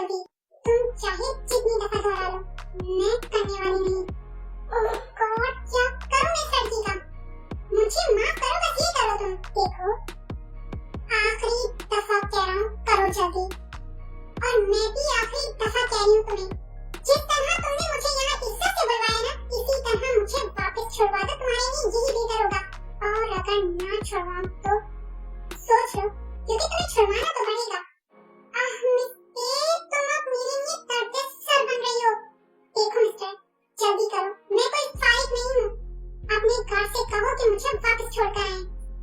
जल्दी। तुम चाहे जितनी दफा दोहरा लो, मैं करने वाली नहीं। ओह गॉड, क्या करूं मैं इस लड़की का? मुझे माफ करो, बस ये करो तुम। देखो, आखिरी दफा कह रहा हूँ, करो जल्दी। और मैं भी आखिरी दफा कह रही हूँ तुम्हें, जिस तरह तुमने मुझे यहाँ इज्जत से बुलवाया ना, इसी तरह मुझे वापस छुड़वा दो, तुम्हारे लिए यही बेहतर होगा। और अगर ना छुड़वाऊं तो सोच लो, क्योंकि तुम्हें छुड़वाना तो पड़ेगा। मिस्टर, तुम अब मेरे लिए दर्द-ए-सर बन रही हो। देखो मिस्टर, जल्दी करो, मैं कोई फाइट नहीं हूँ। अपने घर से कहो कि मुझे वापस छोड़कर आए।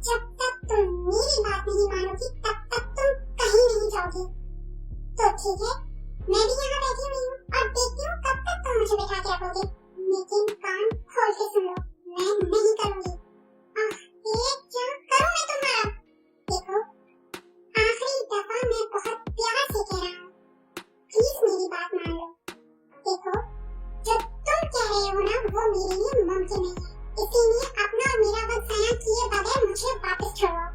जब तक तुम मेरी बात नहीं मानोगी, तब तक तुम कहीं नहीं जाओगी। तो ठीक है, मैं भी यहाँ बैठी हुई हूँ और देखती हूँ कब तक तुम मुझे बिठा के रखोगे। लेकिन कान खोल के सुन लो, मैं नहीं करूँगी। ये क्या करूँ मैं तुम्हारा? देखो, आखिरी दफा मैं बहुत प्यार से कह रहा हूँ, प्लीज मेरी बात मान लो। देखो, जो तुम कह रहे हो ना, वो मेरे लिए मुमकिन नहीं है। इसीलिए अपना और मेरा वक्त ज़ाया किए बगैर मुझे वापस छोड़ो।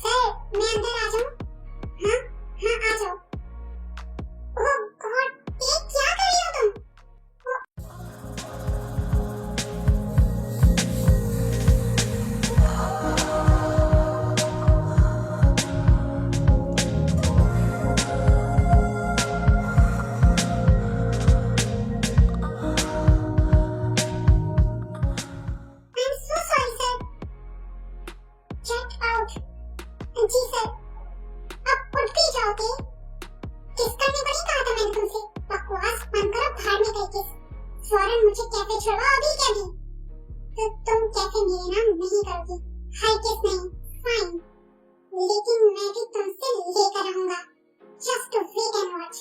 सर, मैं अंदर आ जाऊँ? हाँ, हाँ आ जाओ। ओह गॉड, ये क्या कर रही हो तुम? I'm so sorry sir. Get out. Ji sir, अब उठ भी जाओगे? किस करने को नहीं कहा था मैंने तुमसे? बकवास बंद करो, बाहर में गई किस। फौरन मुझे कैफे छुड़वाओ अभी के अभी। तो तुम कैफे मेरे नाम नहीं करोगी, हाई किस नहीं, फाइन। लेकिन मैं भी तुमसे लेकर रहूंगा। Just wait and watch.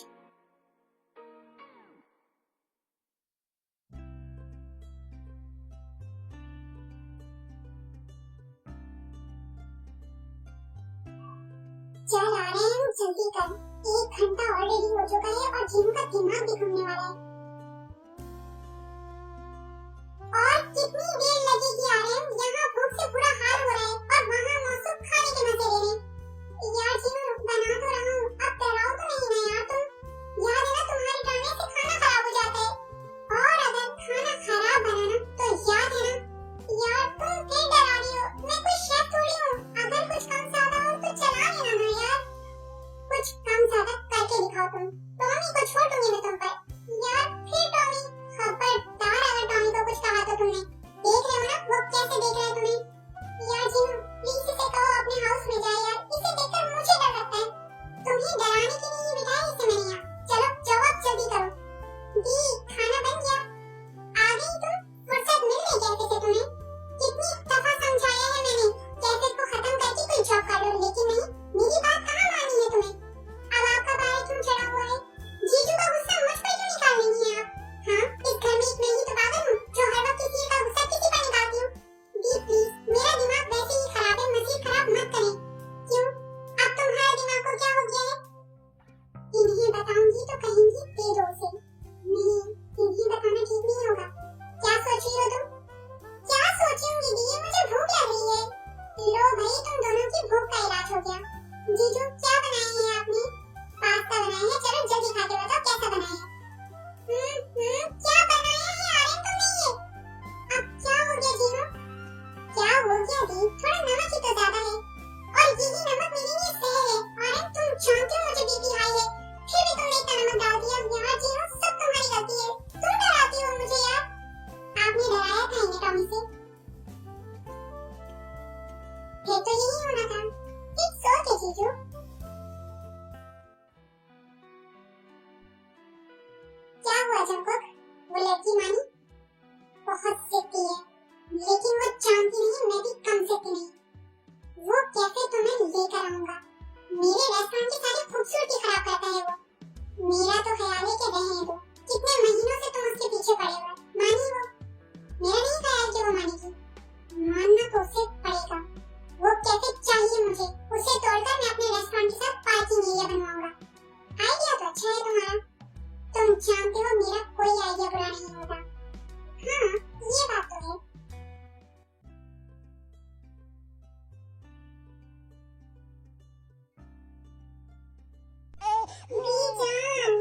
चल आ रहे हैं, जल्दी कर। 1 घंटा ऑलरेडी हो चुका है और जीनू का दिमाग भी घूमने वाला है। और कितनी देर लगेगी आ रहे हैं? यहाँ भूख से बुरा हाल हो रहा है और वहाँ मौसम खाने के मजे ले रहे हैं। यार जीनू, बना तो रहा हूँ, अब डराओ तो नहीं ना यार तुम। याद है ना, तुम्हारे डरने से खाना खराब हो जाता है। और अगर खाना खराब बना ना, तो याद है ना, यार तुम फिर डरा रही हो। मैं कोई शेफ थोड़ी हूँ, अगर कुछ कम ज्यादा हो तो चला लेना ना यार। कुछ कम ज्यादा करके दिखाओ तुम, टॉमी को छोड़ दूंगी मैं तुम पर। यार फिर टॉमी, खबरदार अगर टॉमी को कुछ कहा तो तुमने। देख रहे हो ना वो कैसे देख रहा है तुम्हें। यार जीनू, प्लीज इसे कहो अपने हाउस में जाए यार, इसे देखकर मुझे डर लगता है। तुम्हें डराने के लिए ही बिठाया इसे मैंने यहाँ। चलो जाओ, अब जल्दी करो। दी, खाना बन गया। आ गई तुम? फुर्सत मिल गई कैफे से तुम्हें? कितनी दफा समझाया है मैंने, कैफे को खत्म करके कोई जॉब कर लो, लेकिन नहीं, मेरी बात कहाँ मानी है तुमने। अब आपका बार क्यों चढ़ा हुआ है? जीजू का गुस्सा मुझ पर क्यों निकाल रही हैं आप? हाँ, इस घर में एक मैं ही तो पागल हूँ जो हर वक्त किसी का गुस्सा किसी पर निकालती हूँ। दी प्लीज, मेरा दिमाग वैसे ही खराब है, मजीद खराब मत करें। क्यों, अब तुम्हारे दिमाग को क्या हो गया है? इन्हें बताऊंगी तो कहेंगी दे दो उसे। नहीं, इन्हें बताना ठीक नहीं होगा। क्या सोच रही हो तुम? क्या सोचूंगी दी, मुझे भूख लग रही है। लो भाई, तुम दोनों की भूख का इलाज हो गया। जीजू, क्या बनाया है आपने? पास्ता बनाया है, चलो जल्दी खा के बताओ कैसा बनाया है। क्या बनाया है आर्यन तुमने ये? अब क्या हो गया जीनू? क्या हो गया दी, थोड़ा नमक ही तो ज्यादा है। और यही नमक मेरे लिए सही है। आर्यन, तुम जानते हो मुझे बीपी हाई है, फिर भी तुमने इतना नमक डाल दिया। यार जीनू, सब तुम्हारी गलती है, तुम डराती हो मुझे यार। आपने डराया था इन्हें टॉमी से। फिर तो यही होना था। इट्स ओके जीजू। क्या हुआ जंकुक? वो लड़की मानी? बहुत जिद्दी है, लेकिन वो जानती नहीं मैं भी कम जिद्दी नहीं। वो कैफे तुम्हें लेकर आऊंगा। मेरे रेस्टोरेंट की सारी खूबसूरती खराब करता है वो। मेरा तो ख्याल है कि रहने दो, कितने महीनों से तुम उसके पीछे पड़े हो। मानी वो? मेरा नहीं ख्याल कि वो मानेगी। मानना तो उसे पड़ेगा। वो कैफे चाहिए मुझे, उसे तोड़कर मैं अपने रेस्टोरेंट के साथ पार्किंग एरिया बनवाऊंगा। आइडिया तो अच्छा है तुम्हारा। तुम जानते हो मेरा कोई आइडिया बुरा नहीं होता। हाँ, ये बात तो है। दी जान,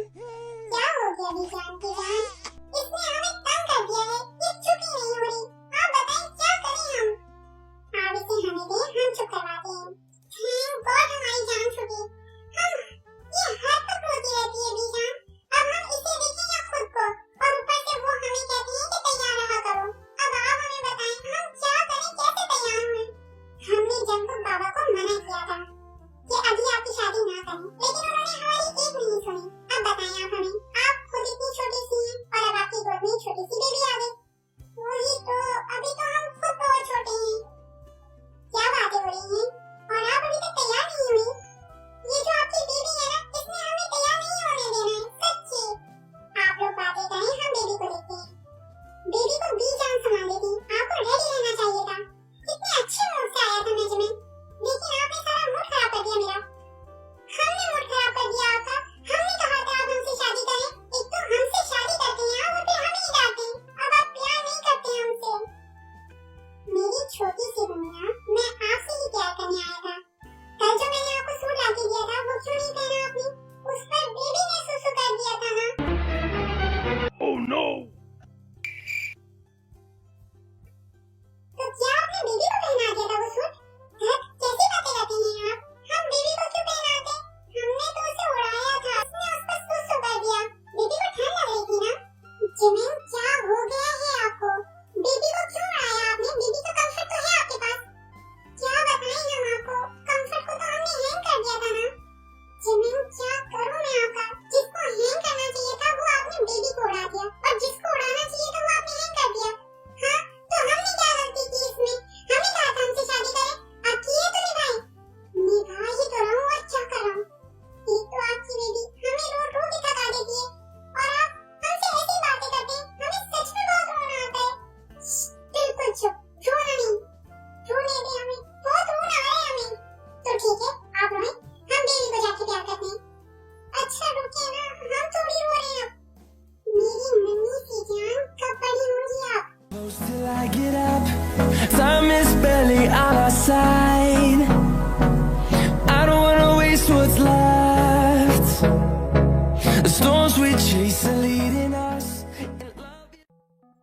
The storms we chase are leading us.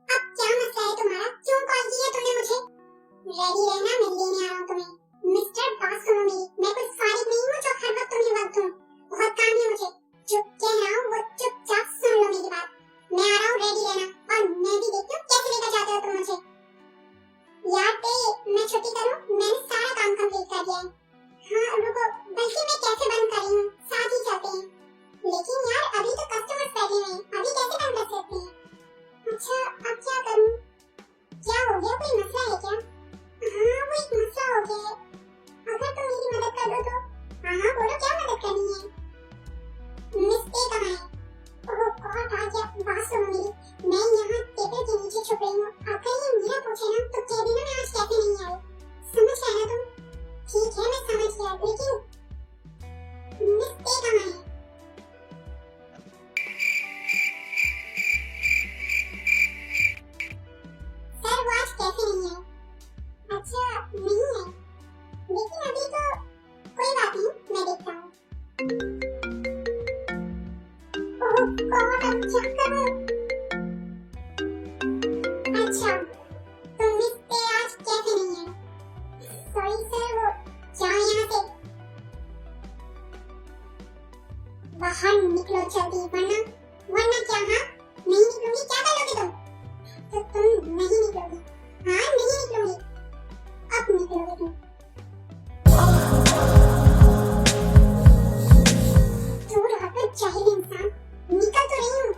अब क्या मसला है तुम्हारा? क्यों कॉल किया तुमने मुझे? रेडी रहना, मैं लेने आ रहा हूँ तुम्हें। मिस्टर, बात सुनो मेरी, मैं कुछ फारिग नहीं हूँ जो हर वक्त तुम्हें वक्त दूं। बहुत काम है मुझे। जो कह रहा हूँ वो चुपचाप सुन लो मेरी बात। मैं आ रहा हूँ, रेडी रहना, और मैं भी देखती हूँ कैसे लेकर जाते हो तुम मुझे। यार पे मैं छुट्टी करूँ? मैंने सारा काम कंप्लीट कर दिया है। हाँ रुको, बल्कि मैं कैसे बंद कर रही हूँ, साथ ही चलते हैं। लेकिन यार अभी तो कस्टमर्स बैठे हुए हैं, अभी कैसे बंद कर सकते हैं? अच्छा अब क्या करूं? क्या हो गया, कोई मसला है क्या? हाँ वो एक मसला हो गया है, अगर तुम मेरी मदद कर दो तो। हाँ बोलो, क्या मदद करनी है? मिस्टेक कहाँ है? ओह गॉड, आ गया। बात सुनो मेरी, मैं यहाँ टेबल के नीचे छुप रही हूँ। अगर ये मीरा पूछे ना तो कह देना मैं आज कैसे नहीं आई। समझ गए ना तुम? ठीक है मैं समझ गया, लेकिन मिस्टेक कहाँ है? सर वो आज कैसे नहीं है? अच्छा नहीं है, लेकिन अभी तो कोई बात नहीं, मैं देखता हूँ। ओह गॉड, अब क्या करूँ? अच्छा तो मिस्टर आज कैसे नहीं है? सॉरी सर, वो जाओ यहाँ से, बाहर निकलो जल्दी, वरना वरना क्या? हाँ नहीं निकलूंगी, क्या कर लोगे तुम? तो तुम नहीं निकलोगी? हाँ नहीं निकलूंगी, अब निकलोगे तुम। दूर हटो जाहिल इंसान, निकल तो रही हूँ।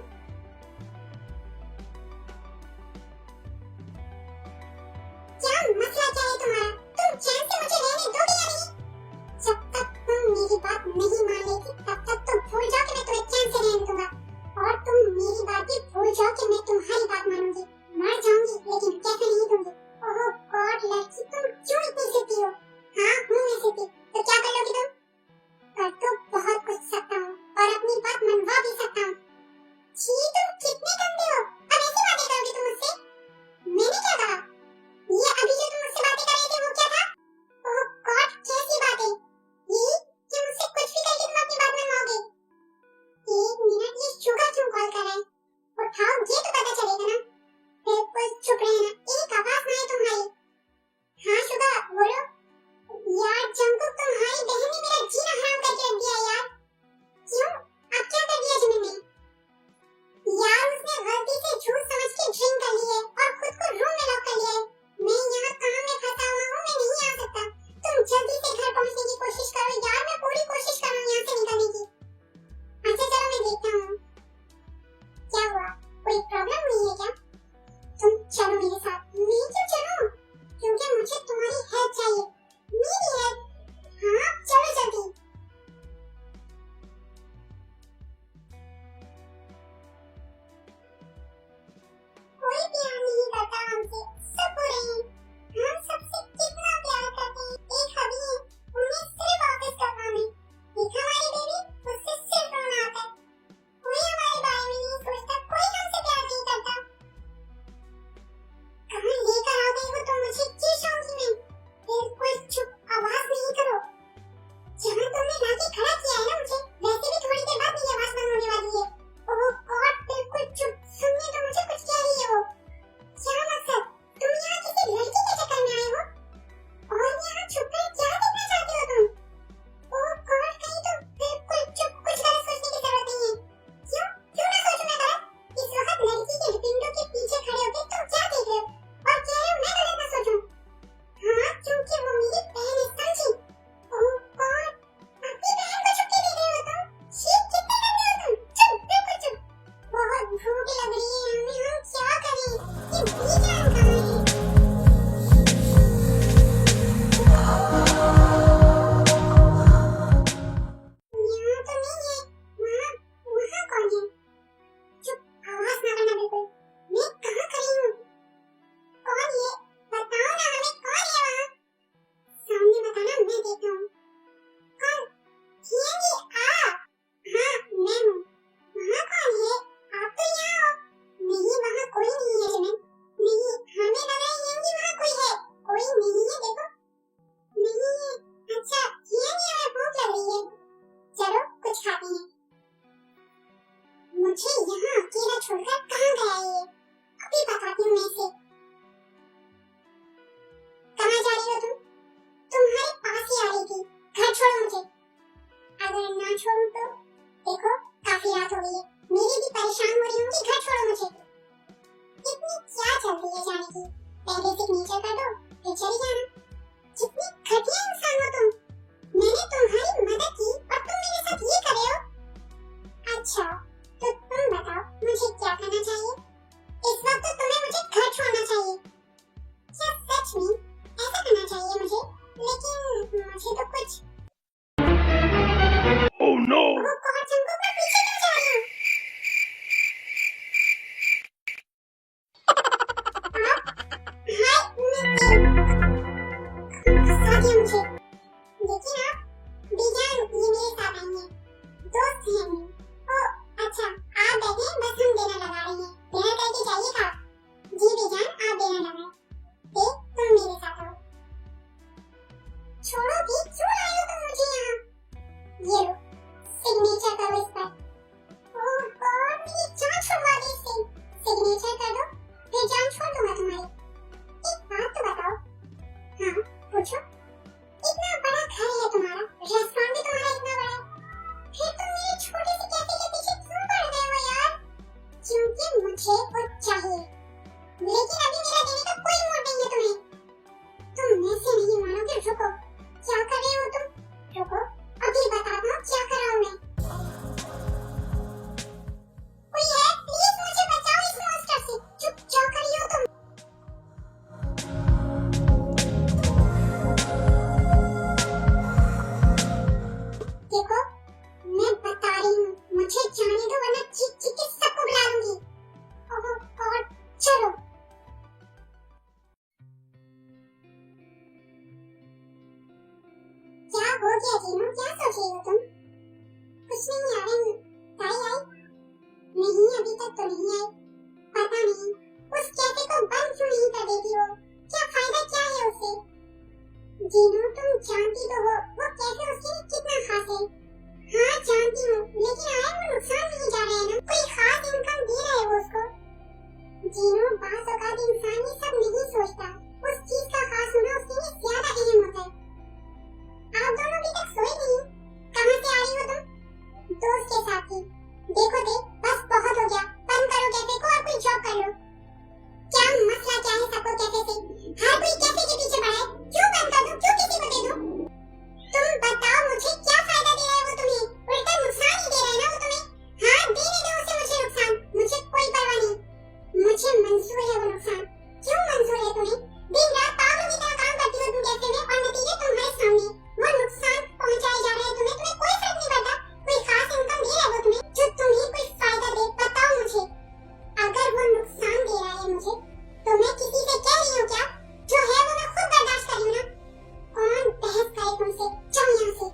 मुझे यहाँ अकेला छोड़कर कहाँ गया ये? अभी बताती हूँ मैं इसे। कहाँ जा रही हो तुम? तुम्हारे पास ही आ रही थी। घर छोड़ो मुझे। अगर ना छोड़ूं तो देखो काफी रात हो गई है। मेरी भी परेशान हो रही हूँ कि घर छोड़ो मुझे। इतनी क्या जल्दी है जाने की? पहले सिग्नेचर कर दो फिर चली जाना। कितनी घटिया इंसान हो तुम। मैंने तुम्हारी मदद की और तुम मेरे साथ ये कर रहे हो? अच्छा तो तुम बताओ मुझे क्या करना चाहिए? इस वक्त तो तुम्हें मुझे घर छोड़ना चाहिए। क्या सच में ऐसा करना चाहिए मुझे? लेकिन मुझे तो कुछ Oh no! वो कौन चंको पर पीछे क्यों जा रही हो? हाय नितिन, गुस्सा दिया मुझे। लेकिन आप बेजान ये मेरे साथ आई हैं। दोस्त हैं हम। ओह अच्छा आप बैठे बस हम डिनर लगा रहे हैं। डिनर करके जाइए था। जी बेजान आप डिनर लगाएं। देख तुम मेरे साथ आओ। छोड़ो भी क्यों लाए हो तुम मुझे यहाँ? ये लो सिग्नेचर करो इस पर। ओह गॉड मेरी जान छुड़वा दी इससे। सिग्नेचर कर दो फिर जान छोड़ दूंगा तुम्हारी। एक बात तो बताओ। हाँ पूछो। इतना बड़ा घर है तुम्हारा, रेस्टोरेंट भी तुम्हारा इतना बड़ा है, फिर तुम मेरे छोटे से कैफे के पीछे क्यों पड़ गए हो यार? क्योंकि मुझे कुछ चाहिए, लेकिन अभी मेरा देने का कोई मूड नहीं है तुम्हें। तुम ऐसे नहीं मानोगे। रुको, क्या कर रहे हो तुम? रुको अभी बताता हूँ क्या कर रहा हूँ मैं। कोई है? प्लीज मुझे बचाओ इस मॉन्स्टर से। चुप क्या कर रही हो तुम? देखो मैं बता रही हूँ मुझे जाने दो वरना चीख चीख के सबको बुला लूंगी। ओह गॉड चलो। क्या हो गया जीनू? क्या सोच रही हो तुम? कुछ नहीं यार। ताई आई? नहीं अभी तक तो नहीं आई। पता नहीं उस कैफे को बंद क्यों नहीं कर देती हो? क्या फायदा क्या है उससे? जीनू तुम जानती तो हो वो कैफे उसके लिए कितना खास है। हाँ जानती हूँ लेकिन आए वो नुकसान नहीं जा रहा है ना। कोई खास इनकम दे रहा है वो उसको। जीनू बास औकात इंसान ये सब नहीं सोचता। उस चीज का खास होना उसके लिए ज्यादा अहम होता है। आप दोनों अभी तक सोए नहीं? कहाँ से आ रही हो तुम? दोस्त के साथ थी। देखो देख बस बहुत हो गया। बंद करो कैफे को और कोई जॉब कर लो। क्या मसला क्या है सबको कैफे से? हर कोई कैफे के पीछे पड़ा है। क्यों बंद कर दूं? क्यों किसी को दे दूं? तुम बताओ मुझे क्या फायदा दे रहा है वो तुम्हें? उल्टा नुकसान ही दे रहा है ना वो तुम्हें। हाँ देने दो उसे मुझे नुकसान, मुझे कोई परवाह नहीं। मुझे मंजूर है वो नुकसान। क्यों मंजूर है तुम्हें? दिन रात पागलों की तरह काम करती हो तुम कैफे में और नतीजे तुम्हारे सामने। वो नुकसान पहुंचाए जा रहे हैं तुम्हें कोई फर्क नहीं पड़ता। कोई खास इनकम दे रहा है वो तुम्हें जो तुम्हें कोई फायदा दे? बताओ मुझे। अगर वो नुकसान दे रहा है मुझे तो मैं किसी से कह रही हूँ क्या? जो है वो मैं खुद बर्दाश्त कर रही हूँ ना। कौन बहस करे तुमसे? जाओ यहाँ से।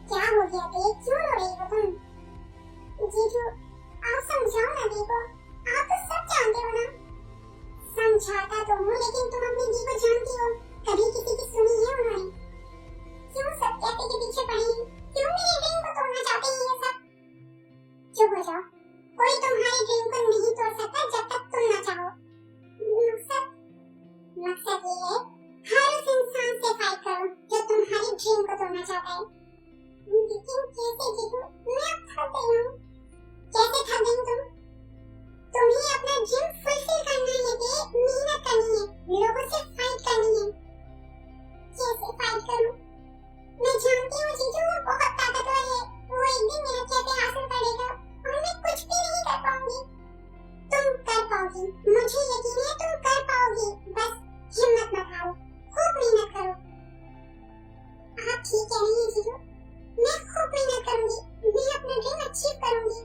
क्या हो गया बे? क्यों रो रही हो तुम? जीजू आप समझाओ ना देखो। आप तो सब जानते हो ना। समझाता तो हूँ लेकिन तुम अपनी दी को जानती हो। कभी किसी की सुनी है उन्होंने? क्यों सब कैफे के पीछे पड़े हैं? क्यों मेरे ड्रीम को तोड़ना चाहते हैं ये सब? चुप हो जाओ। कोई तुम्हारे ड्रीम को नहीं तोड़ सकता जब तक तुम ना चाहो। मकसद ये है हर उस इंसान से फाइट करो जो तुम्हारी ड्रीम को तोड़ना चाहता है। लेकिन कैसे जीतूं? मैं थक गई हूँ। कैसे थक गई तुम? तुम्हें अपना ड्रीम फुलफिल करना है बे। मेहनत करनी है, लोगों से फाइट करनी है। कैसे फाइट करूं? मैं जानती हूँ जीजू वो बहुत ताकतवर है। वो एक दिन मेरा कैफे हासिल कर लेगा और मैं कुछ भी नहीं कर पाऊंगी। तुम कर पाओगी, मुझे यकीन है तुम कर पाओगी। बस हिम्मत मत हारो, खूब मेहनत करो। आप ठीक कह रही हैं जीजू। मैं खूब मेहनत करूंगी। मैं अपना ड्रीम अचीव करूंगी।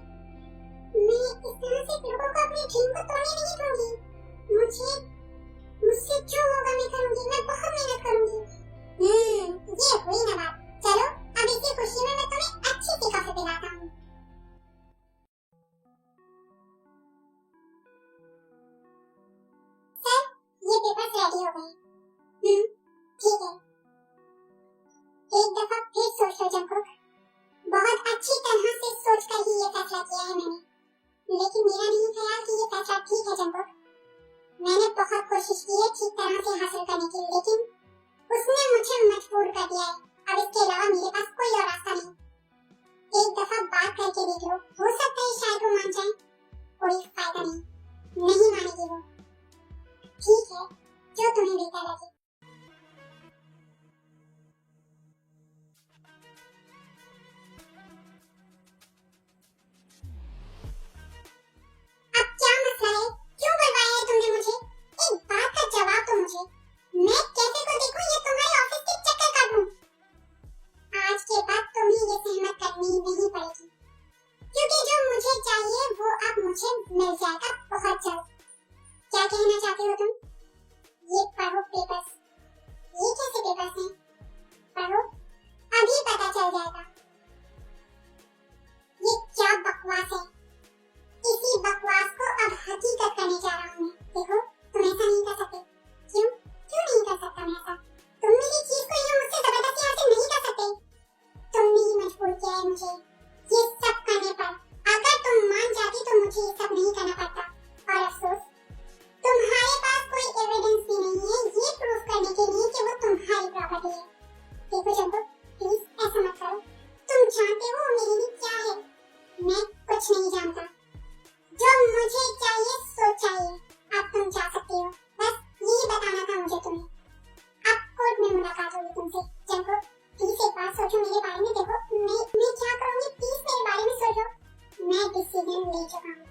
मैं इस तरह से लोगों को अपने ड्रीम को तोड़ने नहीं दूंगी। मुझसे जो होगा मैं करूंगी। मैं बहुत मेहनत करूंगी। ये हुई ना बात। चलो अब इसी खुशी में मैं तुम्हें अच्छी सी कॉफी पिलाता हूँ। सर ये पेपर्स रेडी हो गए। ठीक है। एक दफा फिर लो जंकुक, बहुत अच्छी तरह से सोचकर ही ये फैसला किया है मैंने, लेकिन मेरा नहीं ख्याल कि ये फैसला ठीक है जंकुक। मैंने बहुत कोशिश की है ठीक तरह से हासिल करने की, लेकिन उसने मुझे मजबूर कर दिया है। अब इसके अलावा मेरे पास कोई और रास्ता नहीं। एक दफा बात करके देख लो, हो सकता है शायद वो मान जाए। कोई फायदा नहीं, नहीं मानेगी वो। ठीक है, जो तुम्हें बेहतर लगे। अब क्या मसला है? क्यों बुलवाया है तुमने मुझे? एक बात का जवाब दो मुझे। मैं कैसे को देखूं ये तुम्हारे ऑफिस के चक्कर काटूं? आज के बाद तुम्हें ये सहमत करनी नहीं पड़ेगी, क्योंकि जो मुझे चाहिए वो अब मुझे मिल जाएगा बहुत जल्द। क्या कहना चाहते हो तुम? ये पढ़ो पेपर्स। ये कैसे पेपर्स हैं? पढ़ो, अभी पता चल जाएगा। ये क्या बकवास है? इसी बकवास को अब हकीकत करने जा रहा हूँ मैं। देखो, तुम ऐसा नहीं कर सकते। क्यों? क्यों नहीं कर सकता मैं ऐसा? तुम मेरी चीज को यहाँ मुझसे जबरदस्ती हासिल नहीं कर सकते। तुमने ही मजबूर किया है मुझे ये सब करने पर। अगर तुम मान जाती तो मुझे ये सब नहीं करना पड़ता। और अफसोस, तुम्हारे पास कोई एविडेंस भी नहीं है ये प्रूफ करने के लिए कि वो तुम्हारी प्रॉपर्टी है। देखो जंकुक, प्लीज ऐसा मत करो। तुम जानते हो मेरे लिए क्या है? मैं कुछ नहीं जानता। जो मुझे चाहिए सो चाहिए। अब तुम जा सकती हो, बस यही बताना था मुझे तुम्हें। अब कोर्ट में मुलाकात होगी तुमसे। जंकुक, प्लीज एक बार सोचो मेरे बारे में। देखो, मैं क्या करूंगी, प्लीज मेरे बारे में सोचो। मैं डिसीजन ले चुका हूँ,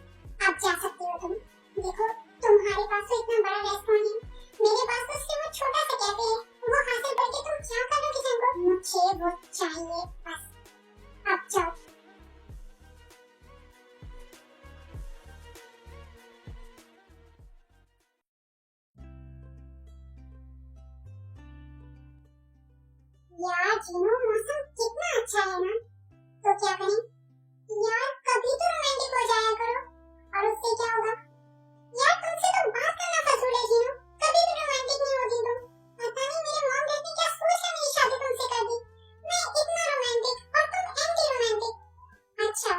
अब जा सकती हो तुम। देखो, तुम्हारे पास तो इतना बड़ा रेस्टोरेंट है, मेरे पास तो सिर्फ वो छोटा सा कैफे है। वो हासिल करके तुम क्या करोगी जंकुक? मुझे वो चाहिए बस। अब जाओ। यार जीनू, मौसम कितना अच्छा है ना? तो क्या करें? यार कभी तो रोमांटिक हो जाया करो। और उससे क्या होगा? यार तुमसे तो बात करना फजूल है जीनू, कभी भी रोमांटिक नहीं होती तुम। पता नहीं मेरे मॉम डैड ने क्या सोचकर मेरी शादी तुमसे कर दी। मैं इतना रोमांटिक और तुम एंटी रोमांटिक। अच्छा,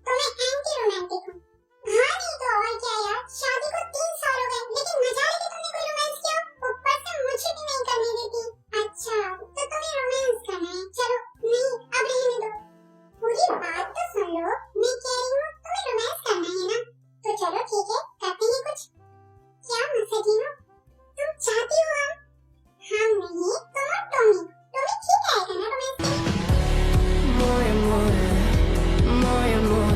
तो मैं एंटी रोमांटिक हूँ। हाँ नहीं तो और क्या यार, शादी को 3 साल हो गए, लेकिन मजा लेके तुमने कोई रोमांस किया? ऊपर से मुझे भी नहीं करने देती। अच्छा, तो तुम्हें रोमांस करना है? चलो, नहीं अब रहने दो। पूरी बात तो सुन लो। मैं कह रही हूँ तुम्हें रोमांस करना है ना, तो चलो ठीक है, करते हैं कुछ। क्या मकसद है? तुम चाहती हो हम नहीं तुम और टॉमी ठीक रहेगा ना रोमांस करने? More and more and more.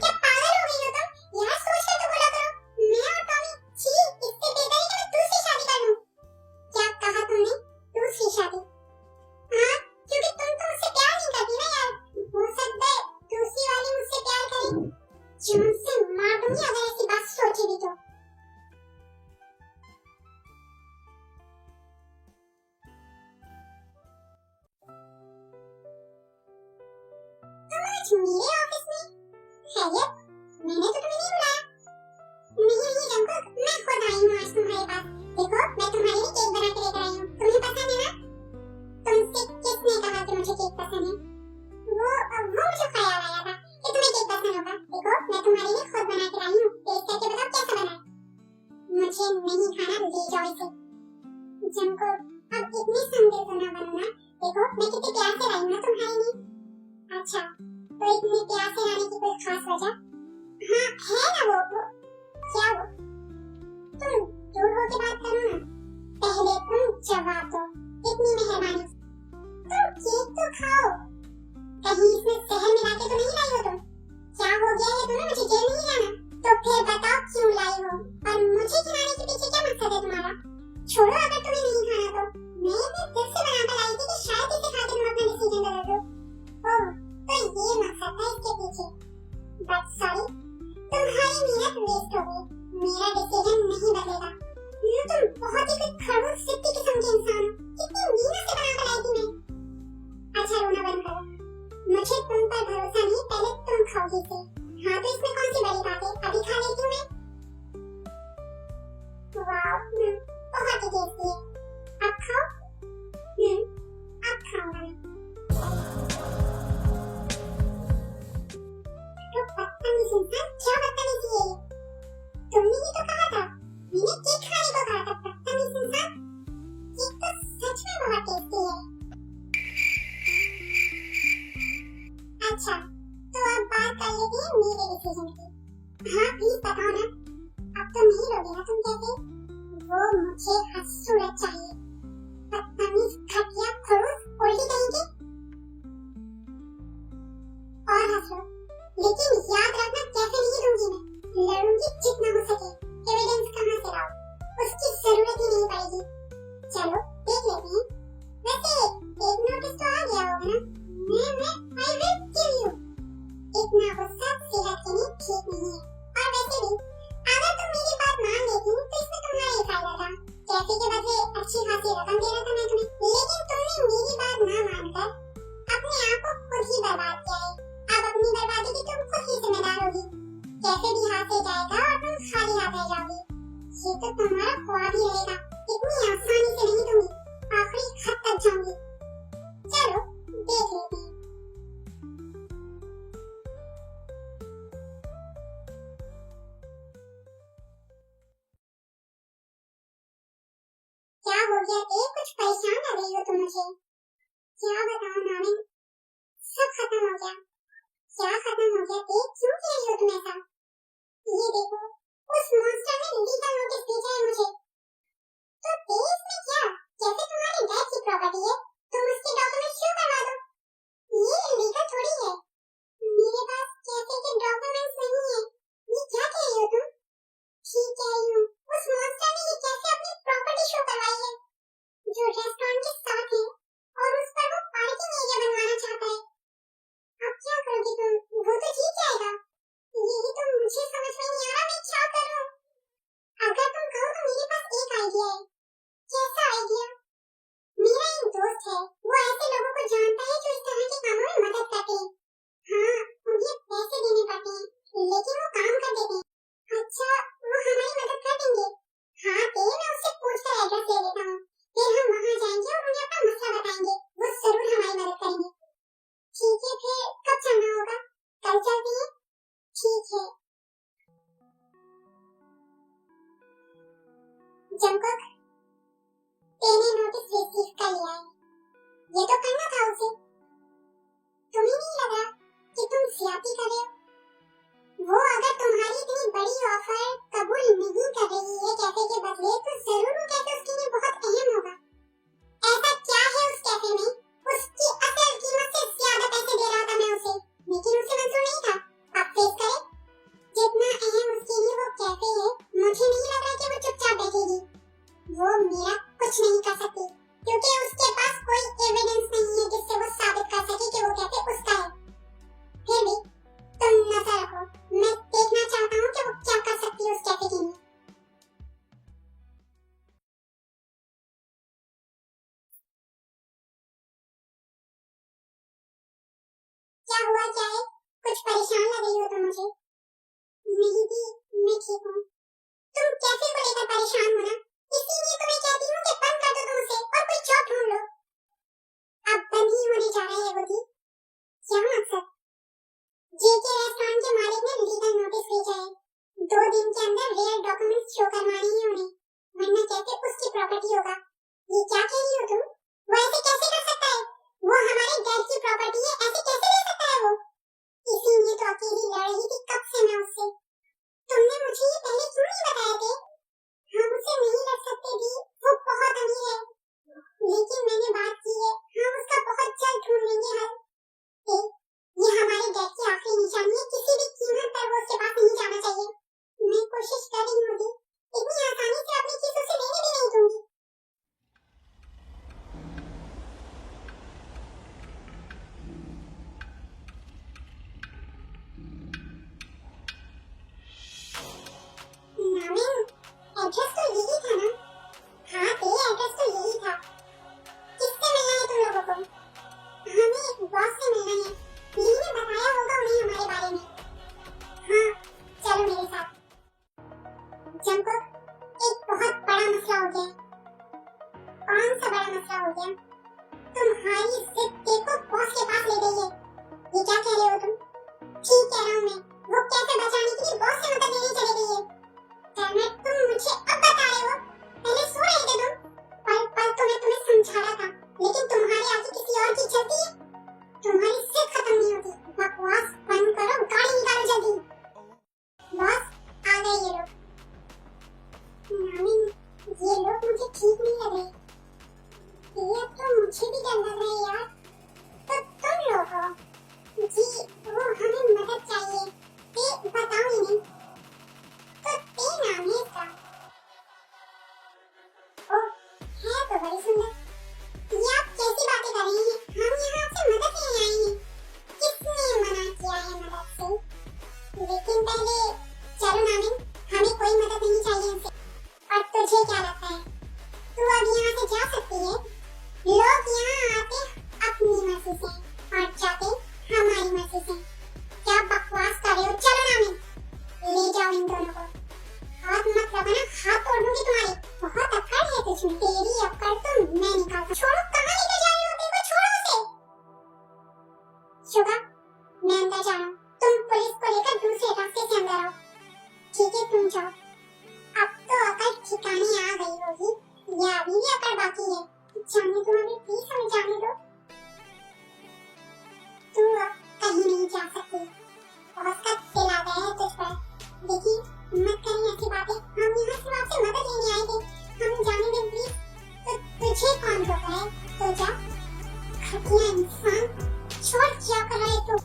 क्या पागल हो गई हो तुम? यार सोच कर तो बोला करो। मैं और टॉमी, छी, इससे बेहतर है कि मैं दूसरी शादी कर लूं। क्या कहा तुमने? दूसरी शादी? हाँ, क्योंकि तुम तो मुझसे प्यार नहीं करती ना यार। हो सकता है दूसरी वाली मुझसे प्यार करे। जान से मार दूंगी अगर ऐसी बात सोची भी तो। तुम आज मेरे ऑफिस में? खैरियत? मैंने तो तुम्हें नहीं बुलाया। नहीं जंकुक, मैं खुद आई हूँ आज तुम्हारे पास। देखो, मैं तुम्हारे लिए केक बना के लेकर आई हूँ। तुम्हें पसंद है ना? तुमसे किसने कहा कि मुझे केक पसंद है? वो मुझे ख्याल आया था कि तुम्हें केक पसंद होगा। देखो, मैं तुम्हारे लिए खुद बना के लाई हूँ। टेस्ट करके बताओ कैसा बना है। मुझे नहीं खाना, ले जाओ इसे। जंकुक, अब इतने संदेह तो ना बनो ना। देखो, मैं कितने प्यार से लाई हूँ ना तुम्हारे लिए। अच्छा, तो इतने प्यार से लाने की कोई खास वजह? हाँ, है ना वो क्या वो? तुम दूर होके बात करो ना। पहले तुम जवाब दो, इतनी मेहरबानी। तुम केक तो खाओ। कहीं इसमें जहर मिला के तो नहीं लाई हो तुम? क्या हो गया है तुम्हें? मुझे जेल नहीं जाना। तो फिर बताओ क्यों लाई हो, और मुझे खिलाने के पीछे क्या मकसद है तुम्हारा? छोड़ो, अगर तुम्हें नहीं खाना तो। मैं इतने दिल से बनाकर लाई थी कि शायद इसे खा के तुम अपना डिसीजन बदल दो। ओह, तो ये मकसद था इसके पीछे। बट सॉरी, तुम्हारी मेहनत वेस्ट हो गई। मेरा डिसीजन नहीं बदलेगा। तुम बहुत ही खड़ूस सिट्टी किस्म के इंसान हो। कितनी मेहनत से बनाकर लाई थी मैं। अच्छा रोना बंद करो। मुझे तुम पर भरोसा नहीं, पहले तुम खाओगी इसे। हाँ तो इसमें कौन सी बड़ी बात है, अभी खा लेती हूँ मैं। वाव, बहुत ही टेस्टी है। अब खाओ। अब खाऊंगा मैं। लेकिन याद रखना कैसे नहीं दूंगी मैं, लड़ूंगी जितना हो सके। एविडेंस कहाँ से लाऊं, उसकी जरूरत ही नहीं पड़ेगी। चलो देख लेते हैं। वैसे एक नोटिस तो आ गया होगा ना, मैं आई विल किल यू। इतना गुस्सा सेहत के लिए ठीक नहीं है। और वैसे भी अगर तुम मेरी बात मान लेती तो इसमें तुम्हारा ही फायदा था। कैफे के बदले अच्छी खासी रकम दे रहा था मैं तुम्हें, लेकिन तुमने मेरी बात ना मानकर अपने आप को खुद ही बर्बाद किया है। अब अपनी बर्बादी की तुम खुद ही जिम्मेदार होगी। कैफे भी हाथ से जाएगा और तुम खाली हाथ रह जाओगी। ये तो तुम्हारा ख्वाब ही रहेगा। इतनी आसानी से नहीं दूंगी, आखिरी खत तक जाऊंगी। चलो देख लेते हैं। क्या हो गया ए, कुछ परेशान लग रही हो तुम मुझे। क्या बताऊं नाविन, सब खत्म हो गया। क्या खत्म हो गया ए, क्यों कह रही हो तुम ऐसा। ये देखो, उस मॉन्स्टर ने लीगल नोटिस भेजा है मुझे। तो तेज में क्या, जैसे तुम्हारे डैड की प्रॉपर्टी है, तुम उसके डॉक्यूमेंट शो करवा दो। ये इलीगल थोड़ी है। मेरे पास कैफे के डॉक्यूमेंट्स नहीं है। ये क्या कह रही हो तुम। ठीक कह रही हूँ, उस मॉन्स्टर ने ये कैसे अपनी प्रॉपर्टी शो करवाई है, जो रेस्टोरेंट के साथ है, और उस पर वो पार्किंग एरिया बनवाना चाहता है। अब क्या करोगी तुम, वो तो जीत जाएगा। यही तो मुझे समझ में नहीं आ रहा मैं क्या करूं। अगर तुम कहो तो मेरे पास एक आइडिया है। कैसा आइडिया। मेरा एक दोस्त है, वो ऐसे लोगों को जानता है जो इस तरह के कामों में मदद करते हैं। हाँ, उन्हें पैसे देने पड़ते हैं, लेकिन वो काम कर देते हैं। अच्छा, वो हमारी मदद कर देंगे। हाँ ते, मैं उससे पूछकर एड्रेस ले लेता हूँ, फिर हम वहाँ जाएंगे और उन्हें अपना मसला बताएंगे। वो जरूर हमारी मदद करेंगे। ठीक है, फिर कब चलना होगा। कल चलते हैं। ठीक है। जंकुक, तेने नोटिस रिसीव कर लिया है। ये तो करना था उसे। तुम्हें नहीं लग रहा कि तुम ज्यादती कर रहे हो। वो अगर तुम्हारी इतनी बड़ी ऑफर कबूल नहीं कर रही है कैफे के बदले, तो जरूर वो कैफे उसके लिए बहुत अहम होगा। ऐसा क्या है उस कैफे में, उसकी असल कीमत से ज्यादा पैसे दे रहा था मैं उसे, लेकिन उसे मंजूर नहीं था। अब फेस करे, जितना अहम उसके लिए वो कैफे है, मुझे नहीं लग रहा कि वो चुपचाप बैठेगी। वो मेरा कुछ नहीं कर सकती, क्योंकि उसके पास कोई एविडेंस नहीं है जिससे वो साबित कर सके कि वो कैफे उसका है। फिर भी तुम नजर रखो, मैं देखना चाहता हूँ कि वो क्या कर सकती है उस कैफे के लिए। क्या हुआ, क्या है, कुछ परेशान लग रही हो तुम मुझे। नहीं दी, मैं ठीक हूँ। तुम कैफे को लेकर परेशान हो ना, इसीलिए तो मैं कहती हूँ कि बंद कर दो तुम उसे और कोई जॉब ढूंढ लो। अब बंद ही होने जा रहा है वो दी। क्या मकसद। जेके रेस्टोरेंट के मालिक ने लीगल नोटिस भेजा है। 2 दिन के अंदर रियल डॉक्यूमेंट्स शो करवाने हैं उन्हें, वरना कैसे उसकी प्रॉपर्टी होगा। ये क्या कह रही हो तुम, वो ऐसे कैसे कर सकता है। वो हमारे डैड की प्रॉपर्टी है, ऐसे कैसे ले सकता है वो। इसीलिए तो अकेली लड़ रही थी कब से मैं उससे। तुमने मुझे ये पहले क्यों नहीं बताया थे। हम उससे नहीं लड़ सकते भी, वो बहुत अमीर है, लेकिन मैंने बात की है, हम उसका बहुत जल्द ढूंढ लेंगे हल। ये हमारे डैड की आखिरी निशानी है, किसी भी कीमत पर वो उसके पास नहीं जाना चाहिए। मैं कोशिश कर रही हूँ दी, इतनी आसानी से अपनी चीज उसे लेने भी नहीं दूंगी। मैं जा रहा हूँ, तुम पुलिस को लेकर दूसरे रास्ते से अंदर आओ। ठीक है, तुम जाओ। अब तो अकल ठिकाने आ गई होगी, या अभी भी अकल बाकी है? जाने दो हमें, प्लीज हमें जाने दो। तू अब कहीं नहीं जा सकती, बॉस का दिल आ गया है तुझ पर। देखिए, मत करें ऐसी बातें, हम यहाँ सिर्फ आपसे मदद लेने आए थे, हमें जाने दे प्लीज। तो तुझे कौन रोका है? तो जा, घटिया इंसान, छोड़ क्या कर रहा है तू?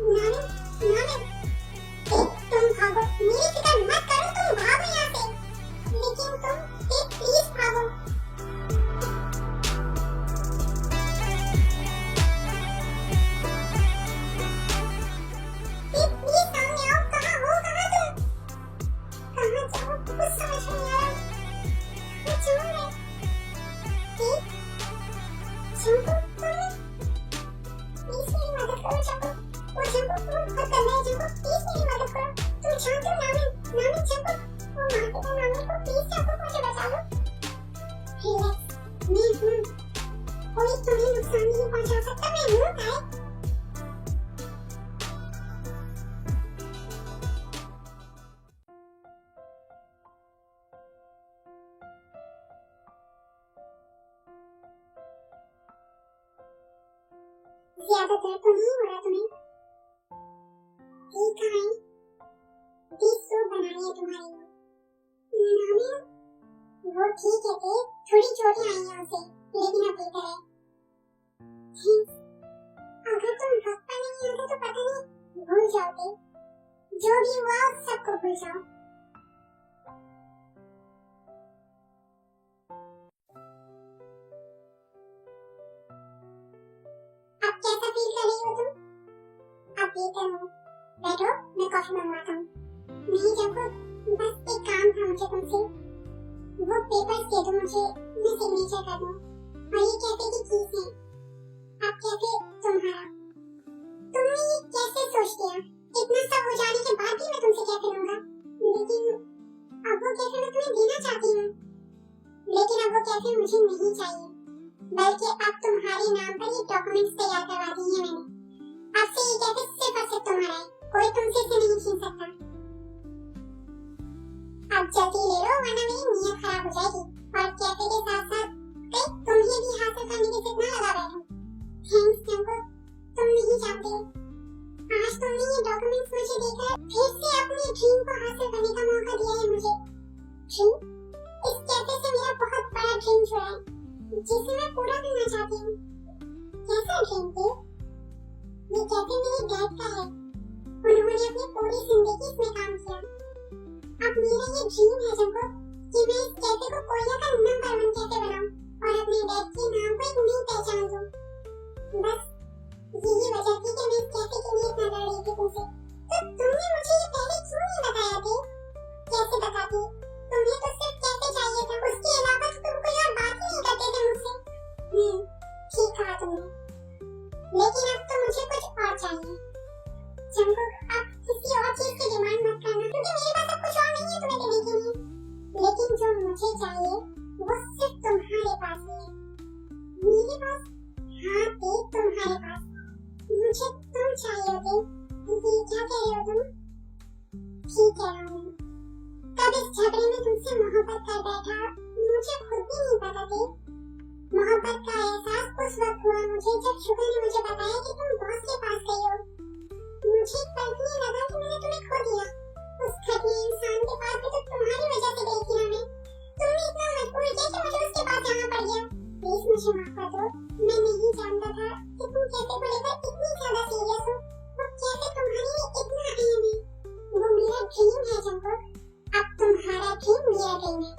नानी, नानी, तुम भागो, मेरी फिक्र मत करो, तुम भागो यहाँ से। लेकिन तुम प्लीज भागो। प्लीज सामने आओ, कहाँ हो, कहाँ तुम? कहाँ जाओ, कुछ समझ नहीं आ रहा। कहाँ जाऊँ मैं? चंपू, प्लीज मेरी मदद करो चंपू। वो चंपू, वो बहुत गंदा है चंपू, प्लीज मेरी मदद करो। तुम जानते हो नानी, नानी चंपू, वो मारते थे नानी को, प्लीज चंपू मुझे बचा लो। रिलैक्स, मैं हूँ, कोई तुम्हें नुकसान नहीं पहुंचा सकता, मैं हूँ भाई। ज्यादा दर्द तो नहीं हो रहा तुम्हें? ठीक है, बीस सौ बनाई है तुम्हारे लिए। नानी, वो ठीक है थे, थोड़ी चोटें आई हैं उसे, लेकिन अब बेहतर है। अगर तुम वक्त पर नहीं आते तो पता नहीं भूल जाओगे, जो भी हुआ उस सबको भूल जाओ। अब कैसा फील कर रही हो तुम? अब बेहतर हो, बैठो, मैं कॉफी मंगवाता हूँ। नहीं जाको, बस एक काम था मुझे तुमसे, वो पेपर्स दे दो मुझे, मैं सिग्नेचर कर दूँ। और ये कैफे की कीज है, अब कैफे तुम्हारा। तुमने ये कैसे सोच लिया? इतना सब हो जाने के बाद भी मैं तुमसे कैफे लूंगा, लेकिन अब वो कैफे मैं तुम्हें देना चाहती हूँ। लेकिन अब वो कैफे मुझे नहीं चाहिए, बल्कि अब तुम्हारे नाम पर ये डॉक्यूमेंट्स तैयार करवा दी है मैंने। अब से ये कैफे सिर्फ और सिर्फ तुम्हारा है, कोई तुमसे इसे नहीं छीन सकता। अब जल्दी ले लो, वरना मेरी नीयत खराब हो जाएगी, और कैफे के साथ साथ तुम्हें भी हासिल करने की जिद ना लगा बैठो। थैंक्स चंपू, तुम नहीं जानते, आज तुमने ये डॉक्यूमेंट्स मुझे देकर फिर से अपनी ड्रीम को हासिल करने का मौका दिया है मुझे। ड्रीम? इस कैफे से मेरा बहुत बड़ा ड्रीम जुड़ा है, जिसे मैं पूरा करना चाहती हूँ। कैसा ड्रीम थे? ये कैफे मेरे डैड का है, उन्होंने अपनी पूरी जिंदगी इसमें काम किया। अब मेरा ये ड्रीम है चंपू कि मैं इस कैफे को कोरिया का नंबर 1 कैफे बनाऊं और अपने डैड के नाम को एक नई पहचान दूं। बस यही वजह थी कि मैं इस कैफे के लिए इतना लड़ रही थी तुमसे। तो तुमने मुझे ये पहले क्यों नहीं बताया थे? कैसे बताती? तुम्हें तो सिर्फ कैफे चाहिए था, उसके अलावा तो तुम कोई और बात ही नहीं करते थे मुझसे। ठीक कहा तुमने, लेकिन अब तो मुझे कुछ और चाहिए। चंपू, अब किसी और चीज की डिमांड मत करना, क्योंकि मेरे पास अब कुछ और नहीं है तुम्हें देने के लिए। लेकिन जो मुझे चाहिए वो सिर्फ तुम्हारे पास है। मेरे पास? हाँ देख, तुम्हारे पास। मुझे तुम चाहिए होते। ये क्या कह रहे हो तुम? ठीक कह रहा हूँ। कब इस झगड़े में तुमसे मोहब्बत कर बैठा, मुझे खुद भी नहीं पता थी। मोहब्बत का एहसास उस वक्त हुआ मुझे जब शुगर ने मुझे बताया कि तुम बॉस के पास गई हो। मुझे पल भी नहीं लगा कि मैंने तुम्हें खो दिया। उस घटिया इंसान के पास भी तो तुम्हारी वजह से गई थी ना मैं। तुमने इतना मजबूर किया कि मुझे उसके पास जाना पड़ गया। प्लीज मुझे माफ कर दो, मैं नहीं जानता था कि तुम कैफे को लेकर इतनी ज्यादा सीरियस हो। वो कैफे तुम्हारे लिए इतना अहम है। वो मेरा ड्रीम है चंपू। अब तुम्हारा ड्रीम मेरा ड्रीम है,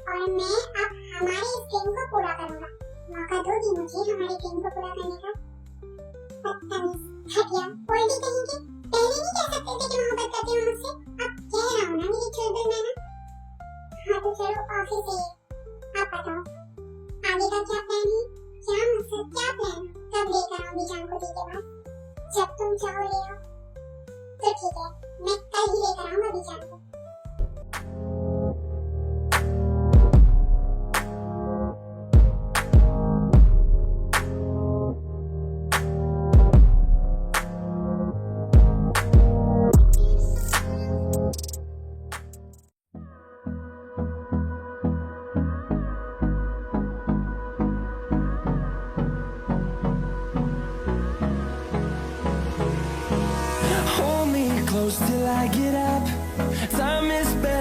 और मैं अब हमारे इस ड्रीम को पूरा करूंगा। मौका दोगी मुझे हमारे ड्रीम को पूरा करने का? बदतमीज, घटिया, ओल्डी कहेंगे। पहले नहीं कह सकते थे कि मोहब्बत करते हो मुझसे? अब कह रहा हूँ ना मेरी चुड़बुड़ मैना। हाँ तो चलो ऑफिस से। आप बताओ आगे का क्या प्लान है? क्या मकसद, क्या प्लान? कब लेकर आऊँ बीजान को दी के बाद? जब तुम चाहो ले आओ। तो ठीक है, मैं कल ही लेकर आऊँगा बीजान को। close till I get up. Time is barely